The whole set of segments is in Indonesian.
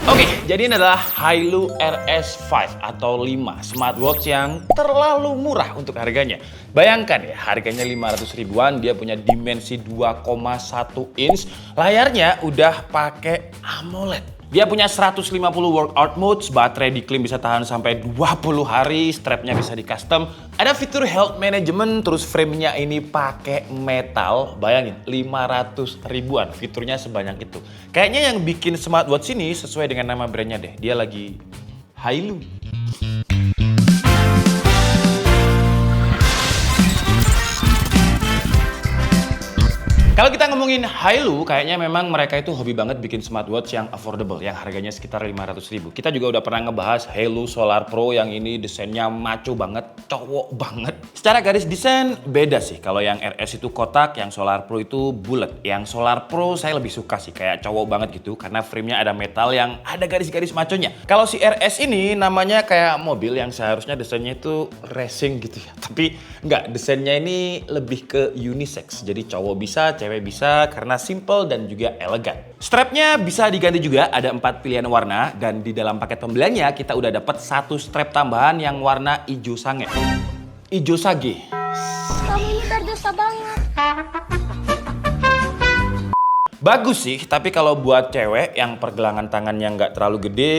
Oke, jadi ini adalah Hailu RS5 atau 5 smartwatch yang terlalu murah untuk harganya. Bayangkan ya, harganya 500 ribuan, dia punya dimensi 2,1 inch, layarnya udah pakai AMOLED. Dia punya 150 workout modes, baterai diklaim bisa tahan sampai 20 hari, strapnya bisa di custom. Ada fitur health management, terus framenya ini pakai metal. Bayangin, 500 ribuan, fiturnya sebanyak itu. Kayaknya yang bikin smartwatch ini sesuai dengan nama brandnya deh. Dia lagi Hailu. Kalau kita ngomongin Hailu, kayaknya memang mereka itu hobi banget bikin smartwatch yang affordable, yang harganya sekitar 500 ribu. Kita juga udah pernah ngebahas Hailu Solar Pro yang ini desainnya maco banget, cowok banget. Secara garis desain beda sih. Kalau yang RS itu kotak, yang Solar Pro itu bulat. Yang Solar Pro saya lebih suka sih, kayak cowok banget gitu, karena framenya ada metal yang ada garis-garis maconya. Kalau si RS ini namanya kayak mobil yang seharusnya desainnya itu racing gitu ya. Tapi enggak, desainnya ini lebih ke unisex. Jadi cowok bisa, cewek bisa karena simple dan juga elegan. Strapnya bisa diganti juga, ada 4 pilihan warna dan di dalam paket pembeliannya kita udah dapat 1 strap tambahan yang warna hijau sange. Hijau sage. Kamu ini berdosa banget. Bagus sih, tapi kalau buat cewek yang pergelangan tangannya nggak terlalu gede,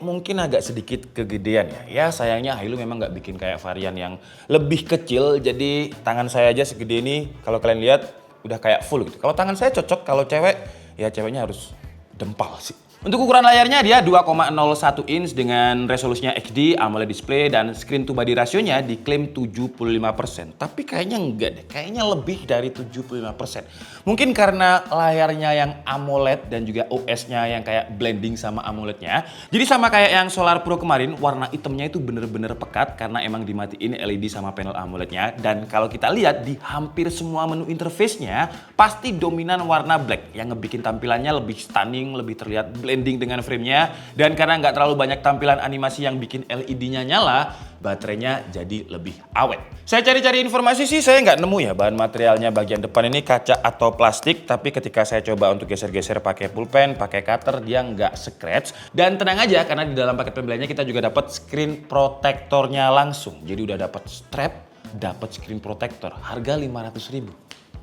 mungkin agak sedikit kegedean ya. Ya sayangnya Hailu memang nggak bikin kayak varian yang lebih kecil, jadi tangan saya aja segede ini, kalau kalian lihat udah kayak full gitu. Kalau tangan saya cocok, kalau cewek, ya ceweknya harus dempal sih. Untuk ukuran layarnya dia 2,01 inch dengan resolusinya HD, AMOLED display, dan screen to body rasionya diklaim 75%. Tapi kayaknya enggak deh, kayaknya lebih dari 75%. Mungkin karena layarnya yang AMOLED dan juga OS-nya yang kayak blending sama AMOLED-nya. Jadi sama kayak yang Solar Pro kemarin, warna hitamnya itu bener-bener pekat karena emang dimatiin LED sama panel AMOLED-nya. Dan kalau kita lihat di hampir semua menu interface-nya, pasti dominan warna black yang ngebikin tampilannya lebih stunning, lebih terlihat blending dengan framenya, dan karena nggak terlalu banyak tampilan animasi yang bikin LED-nya nyala, baterainya jadi lebih awet. Saya cari-cari informasi sih, saya nggak nemu ya bahan materialnya bagian depan ini kaca atau plastik, tapi ketika saya coba untuk geser-geser pakai pulpen, pakai cutter, dia nggak scratch. Dan tenang aja, karena di dalam paket pembeliannya kita juga dapat screen protectornya langsung. Jadi udah dapat strap, dapat screen protector, harga 500 ribu.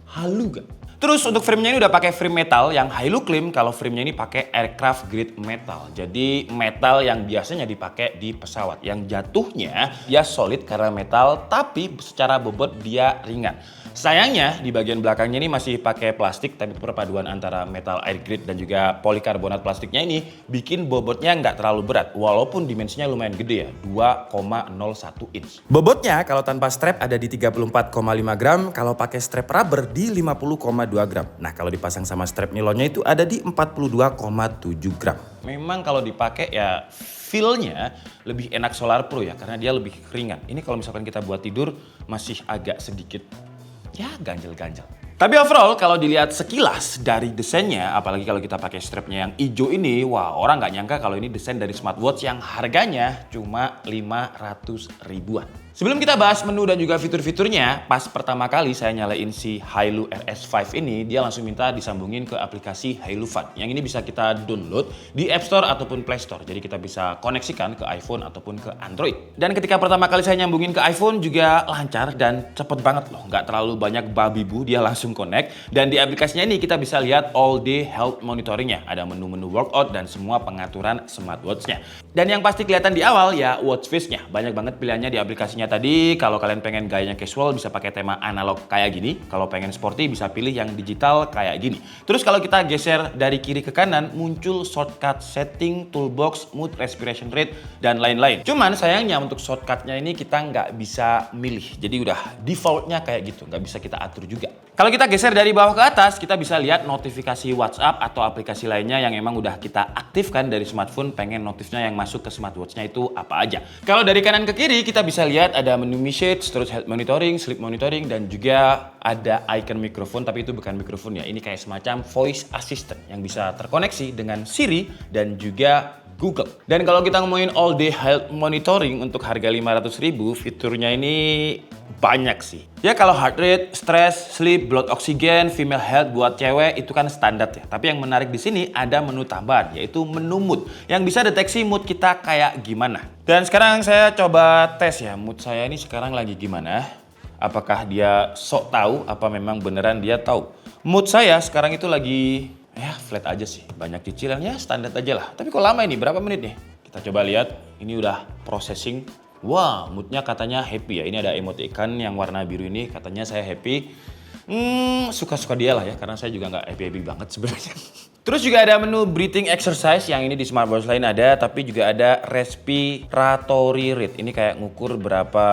Halu gak? Terus untuk framenya ini udah pakai frame metal yang Hailu klaim kalau framenya ini pakai aircraft grade metal. Jadi metal yang biasanya dipakai di pesawat. Yang jatuhnya dia solid karena metal, tapi secara bobot dia ringan. Sayangnya di bagian belakangnya ini masih pakai plastik, tapi perpaduan antara metal air grade dan juga polikarbonat plastiknya ini bikin bobotnya nggak terlalu berat, walaupun dimensinya lumayan gede ya, 2,01 inch. Bobotnya kalau tanpa strap ada di 34,5 gram, kalau pakai strap rubber di 50,2 gram. Nah kalau dipasang sama strap nilonnya itu ada di 42,7 gram. Memang kalau dipakai ya feel-nya lebih enak Solar Pro ya, karena dia lebih ringan. Ini kalau misalkan kita buat tidur masih agak sedikit ya ganjel-ganjel. Tapi overall kalau dilihat sekilas dari desainnya, apalagi kalau kita pakai strapnya yang hijau ini, wah orang nggak nyangka kalau ini desain dari smartwatch yang harganya cuma 500 ribuan. Sebelum kita bahas menu dan juga fitur-fiturnya, pas pertama kali saya nyalain si Hailu RS5 ini, dia langsung minta disambungin ke aplikasi Hailu Fun. Yang ini bisa kita download di App Store ataupun Play Store. Jadi kita bisa koneksikan ke iPhone ataupun ke Android. Dan ketika pertama kali saya nyambungin ke iPhone juga lancar dan cepet banget loh. Nggak terlalu banyak babi bu, dia langsung connect. Dan di aplikasinya ini kita bisa lihat all day health monitoringnya. Ada menu-menu workout dan semua pengaturan smartwatch-nya. Dan yang pasti kelihatan di awal ya watch face-nya. Banyak banget pilihannya di aplikasinya tadi. Kalau kalian pengen gayanya casual bisa pakai tema analog kayak gini. Kalau pengen sporty bisa pilih yang digital kayak gini. Terus kalau kita geser dari kiri ke kanan muncul shortcut setting, toolbox, mood, respiration rate, dan lain-lain. Cuman sayangnya untuk shortcutnya ini kita nggak bisa milih. Jadi udah defaultnya kayak gitu, nggak bisa kita atur juga. Kalau kita geser dari bawah ke atas, kita bisa lihat notifikasi WhatsApp atau aplikasi lainnya yang emang udah kita aktifkan dari smartphone, pengen notifnya yang masuk ke smartwatch-nya itu apa aja. Kalau dari kanan ke kiri, kita bisa lihat ada menu message, terus health monitoring, sleep monitoring, dan juga ada icon mikrofon, tapi itu bukan mikrofon ya. Ini kayak semacam voice assistant yang bisa terkoneksi dengan Siri dan juga Google. Dan kalau kita ngomongin all day health monitoring untuk harga 500.000, fiturnya ini banyak sih. Ya kalau heart rate, stress, sleep, blood oxygen, female health buat cewek itu kan standar ya. Tapi yang menarik di sini ada menu tambahan, yaitu menu mood yang bisa deteksi mood kita kayak gimana. Dan sekarang saya coba tes ya, mood saya ini sekarang lagi gimana. Apakah dia sok tahu, apa memang beneran dia tahu. Mood saya sekarang itu lagi ya flat aja sih, banyak cicilan ya standar aja lah. Tapi kok lama ini, berapa menit nih? Kita coba lihat, ini udah processing. Wah, moodnya katanya happy ya. Ini ada emote ikan yang warna biru ini, katanya saya happy. Suka-suka dia lah ya, karena saya juga nggak happy-happy banget sebenarnya. Terus juga ada menu breathing exercise, yang ini di smartwatch lain ada, tapi juga ada respiratory rate. Ini kayak ngukur berapa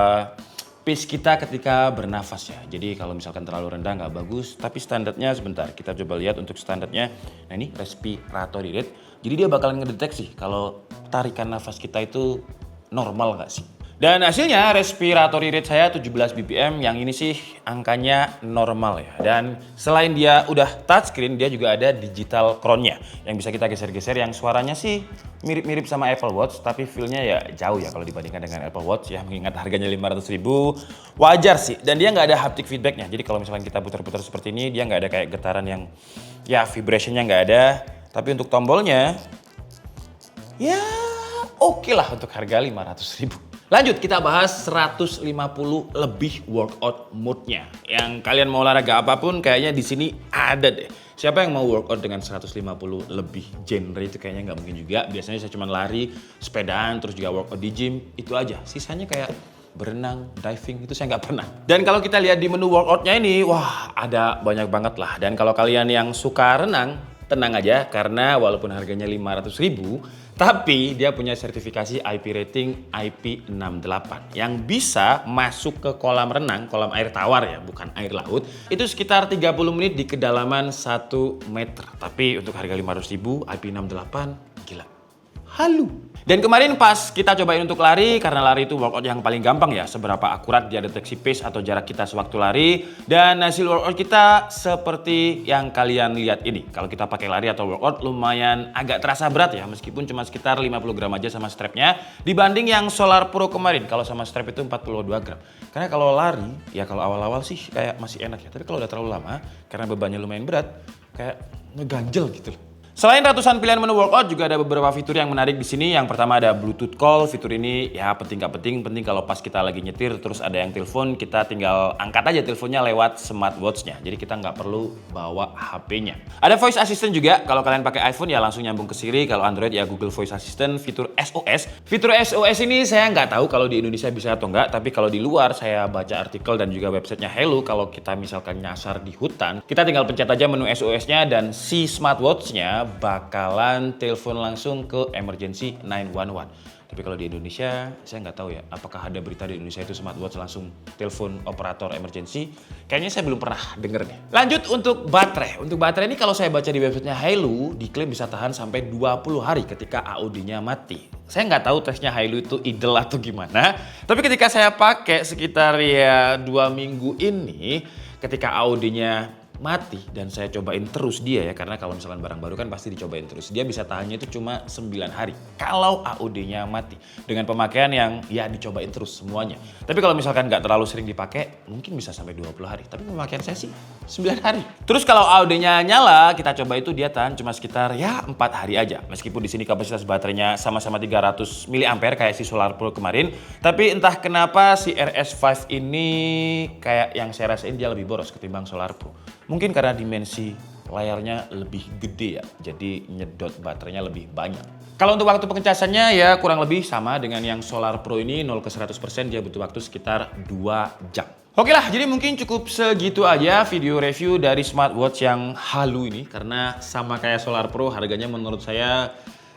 pace kita ketika bernafas ya. Jadi kalau misalkan terlalu rendah nggak bagus, tapi standarnya sebentar. Kita coba lihat untuk standarnya. Nah ini respiratory rate. Jadi dia bakalan ngedeteksi kalau tarikan nafas kita itu normal nggak sih. Dan hasilnya respiratory rate saya 17 BPM, yang ini sih angkanya normal ya. Dan selain dia udah touchscreen, dia juga ada digital crown-nya yang bisa kita geser-geser, yang suaranya sih mirip-mirip sama Apple Watch, tapi feel-nya ya jauh ya kalau dibandingkan dengan Apple Watch ya, mengingat harganya 500.000, wajar sih. Dan dia nggak ada haptic feedback-nya, jadi kalau misalkan kita putar-putar seperti ini, dia nggak ada kayak getaran yang ya vibration-nya nggak ada. Tapi untuk tombolnya, ya oke lah untuk harga 500.000. Lanjut kita bahas 150 lebih workout mode-nya. Yang kalian mau olahraga apapun kayaknya di sini ada deh. Siapa yang mau workout dengan 150 lebih genre itu kayaknya nggak mungkin juga. Biasanya saya cuma lari, sepedaan, terus juga workout di gym, itu aja. Sisanya kayak berenang, diving, itu saya nggak pernah. Dan kalau kita lihat di menu workout-nya ini, wah ada banyak banget lah. Dan kalau kalian yang suka renang, tenang aja karena walaupun harganya 500.000, tapi dia punya sertifikasi IP rating IP68 yang bisa masuk ke kolam renang, kolam air tawar ya, bukan air laut. Itu sekitar 30 menit di kedalaman 1 meter. Tapi untuk harga 500.000 IP68, gila. Halu. Dan kemarin pas kita cobain untuk lari, karena lari itu workout yang paling gampang ya, seberapa akurat dia deteksi pace atau jarak kita sewaktu lari. Dan hasil workout kita seperti yang kalian lihat ini. Kalau kita pakai lari atau workout lumayan agak terasa berat ya, meskipun cuma sekitar 50 gram aja sama strapnya, dibanding yang Solar Pro kemarin. Kalau sama strap itu 42 gram. Karena kalau lari, ya kalau awal-awal sih kayak masih enak ya. Tapi kalau udah terlalu lama, karena bebannya lumayan berat, kayak ngeganjel gitu loh. Selain ratusan pilihan menu workout, juga ada beberapa fitur yang menarik di sini. Yang pertama ada Bluetooth call. Fitur ini ya penting gak penting. Penting kalau pas kita lagi nyetir terus ada yang telepon, kita tinggal angkat aja teleponnya lewat smartwatch-nya. Jadi kita nggak perlu bawa HP-nya. Ada voice assistant juga. Kalau kalian pakai iPhone ya langsung nyambung ke Siri. Kalau Android ya Google Voice Assistant. Fitur SOS. Fitur SOS ini saya nggak tahu kalau di Indonesia bisa atau nggak. Tapi kalau di luar, saya baca artikel dan juga websitenya Hello. Kalau kita misalkan nyasar di hutan, kita tinggal pencet aja menu SOS-nya dan si smartwatch-nya bakalan telepon langsung ke emergency 911. Tapi kalau di Indonesia, saya nggak tahu ya, apakah ada berita di Indonesia itu smartwatch langsung telepon operator emergency? Kayaknya saya belum pernah denger deh. Lanjut untuk baterai. Untuk baterai ini kalau saya baca di websitenya Hailu, diklaim bisa tahan sampai 20 hari ketika AOD-nya mati. Saya nggak tahu tesnya Hailu itu idle atau gimana. Tapi ketika saya pakai sekitar ya 2 minggu ini, ketika AOD-nya mati dan saya cobain terus dia ya, karena kalau misalkan barang baru kan pasti dicobain terus, dia bisa tahannya itu cuma 9 hari kalau AOD-nya mati dengan pemakaian yang ya dicobain terus semuanya. Tapi kalau misalkan nggak terlalu sering dipakai mungkin bisa sampai 20 hari, tapi pemakaian saya sih 9 hari. Terus kalau AOD-nya nyala, kita coba itu dia tahan cuma sekitar ya 4 hari aja, meskipun di sini kapasitas baterainya sama-sama 300 mAh kayak si Solar Pro kemarin. Tapi entah kenapa si RS5 ini kayak yang saya rasain dia lebih boros ketimbang Solar Pro. Mungkin karena dimensi layarnya lebih gede ya, jadi nyedot baterainya lebih banyak. Kalau untuk waktu pengecasannya ya kurang lebih sama dengan yang Solar Pro ini, 0 ke 100% dia butuh waktu sekitar 2 jam. Oke lah, jadi mungkin cukup segitu aja video review dari smartwatch yang halu ini. Karena sama kayak Solar Pro, harganya menurut saya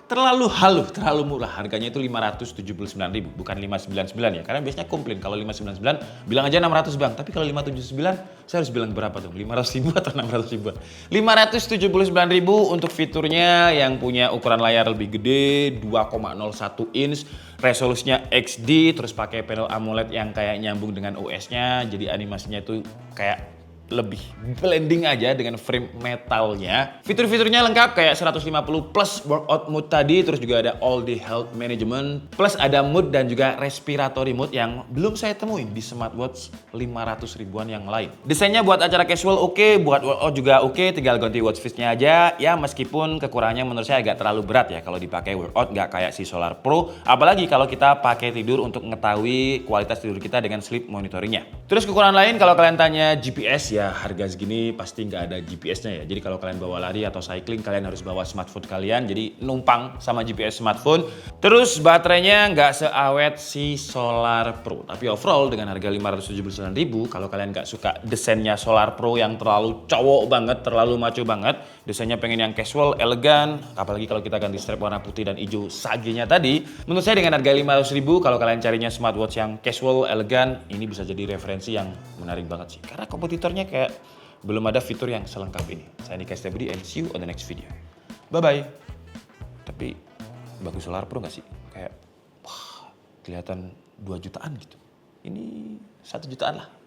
terlalu halu, terlalu murah. Harganya itu 579.000, bukan 599 ya. Karena biasanya komplain kalau 599 bilang aja 600 bang. Tapi kalau 579 saya harus bilang berapa tuh? 500.000 atau 600.000? 579.000 untuk fiturnya yang punya ukuran layar lebih gede, 2,01 inch, resolusinya XD, terus pakai panel AMOLED yang kayak nyambung dengan OS-nya. Jadi animasinya itu kayak lebih blending aja dengan frame metalnya. Fitur-fiturnya lengkap kayak 150 plus workout mode tadi, terus juga ada all day health management, plus ada mood dan juga respiratory mode yang belum saya temuin di smartwatch 500 ribuan yang lain. Desainnya buat acara casual oke, buat workout juga oke, tinggal ganti watch face-nya aja. Ya meskipun kekurangannya menurut saya agak terlalu berat ya kalau dipakai workout, nggak kayak si Solar Pro. Apalagi kalau kita pakai tidur untuk mengetahui kualitas tidur kita dengan sleep monitoringnya. Terus kekurangan lain kalau kalian tanya GPS ya harga segini pasti nggak ada GPS-nya ya. Jadi kalau kalian bawa lari atau cycling kalian harus bawa smartphone kalian. Jadi numpang sama GPS smartphone. Terus baterainya nggak seawet si Solar Pro. Tapi overall dengan harga 579.000 kalau kalian nggak suka desainnya Solar Pro yang terlalu cowok banget, terlalu maco banget. Desainnya pengen yang casual, elegan. Apalagi kalau kita ganti strap warna putih dan hijau sagenya tadi. Menurut saya dengan harga 500.000 kalau kalian carinya smartwatch yang casual, elegan, ini bisa jadi referensi yang menarik banget sih. Karena kompetitornya kayak belum ada fitur yang selengkap ini. Saya Nika Setiabudi and see you on the next video. Bye-bye. Tapi bagus Solar Pro gak sih? Kayak wah, kelihatan 2 jutaan gitu. Ini 1 jutaan lah.